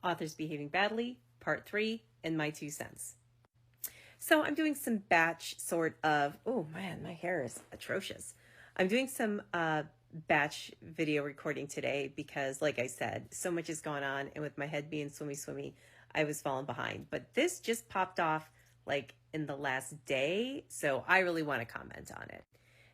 Authors Behaving Badly, Part 3, and my 2 cents. So I'm doing some batch sort of, oh man, my hair is atrocious. I'm doing some batch video recording today because, like I said, so much has gone on, and with my head being swimmy, I was falling behind. But this just popped off like in the last day, so I really want to comment on it.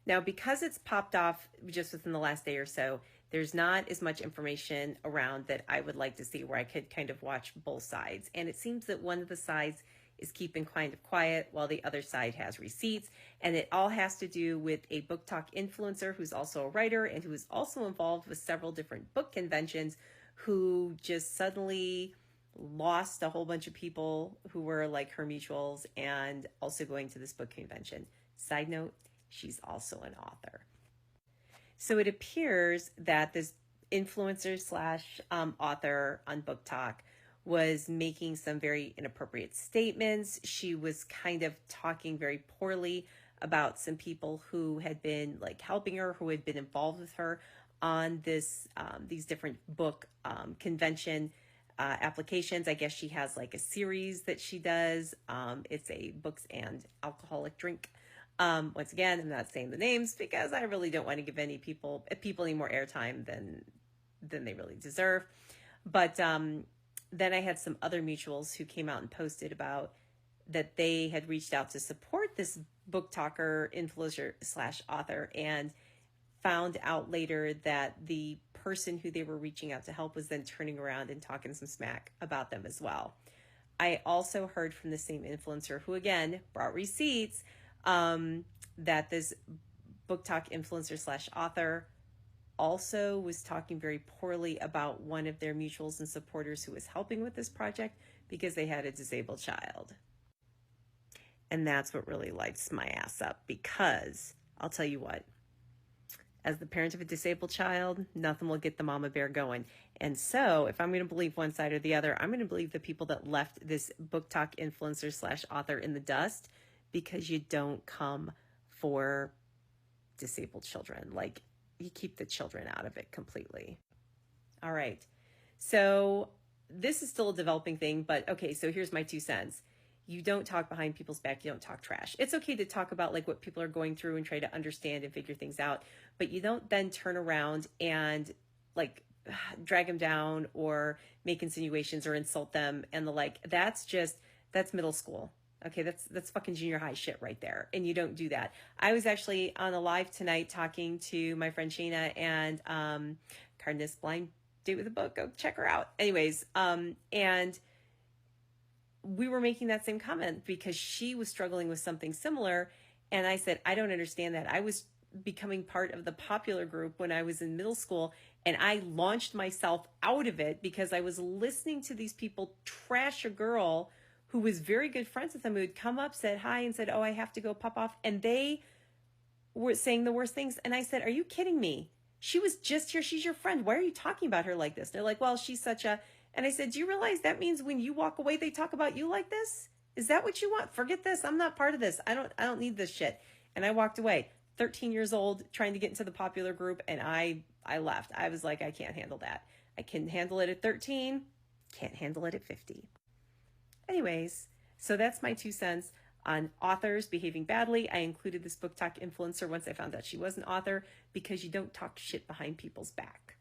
Now, because it's popped off just within the last day or so, there's not as much information around that I would like to see where I could kind of watch both sides. And it seems that one of the sides is keeping kind of quiet while the other side has receipts. And it all has to do with a book talk influencer who's also a writer and who is also involved with several different book conventions, who just suddenly lost a whole bunch of people who were like her mutuals and also going to this book convention. Side note, she's also an author. So it appears that this influencer slash author on Book Talk was making some very inappropriate statements. She was kind of talking very poorly about some people who had been like helping her, who had been involved with her on this these different book convention applications. I guess she has like a series that she does. It's a books and alcoholic drink. Once again, I'm not saying the names because I really don't want to give any people any more airtime than they really deserve. But then I had some other mutuals who came out and posted about that they had reached out to support this book talker, influencer slash author, and found out later that the person who they were reaching out to help was then turning around and talking some smack about them as well. I also heard from the same influencer who, again, brought receipts, that this book talk influencer slash author also was talking very poorly about one of their mutuals and supporters who was helping with this project because they had a disabled child. And that's what really lights my ass up, because I'll tell you what, as the parent of a disabled child, nothing will get the mama bear going. And so if I'm going to believe one side or the other, I'm going to believe the people that left this book talk influencer slash author in the dust, because you don't come for disabled children. Like, you keep the children out of it completely. All right. So this is still a developing thing, but okay, so here's my 2 cents. You don't talk behind people's back. You don't talk trash. It's okay to talk about like what people are going through and try to understand and figure things out, but you don't then turn around and like drag them down or make insinuations or insult them and the like. That's middle school. Okay, that's fucking junior high shit right there. And you don't do that. I was actually on a live tonight talking to my friend Shayna and Cardenas Blind Date with a Book. Go check her out. Anyways, and we were making that same comment because she was struggling with something similar. And I said, I don't understand that. I was becoming part of the popular group when I was in middle school, and I launched myself out of it because I was listening to these people trash a girl who was very good friends with them, who had come up, said hi, and said, oh, I have to go pop off. And they were saying the worst things. And I said, are you kidding me? She was just here. She's your friend. Why are you talking about her like this? They're like, well, she's such a... And I said, do you realize that means when you walk away, they talk about you like this? Is that what you want? Forget this. I'm not part of this. I don't need this shit. And I walked away. 13 years old, trying to get into the popular group. And I left. I was like, I can't handle that. I can handle it at 13. Can't handle it at 50. Anyways, so that's my 2 cents on authors behaving badly. I included this book talk influencer once I found out she was an author, because you don't talk shit behind people's back.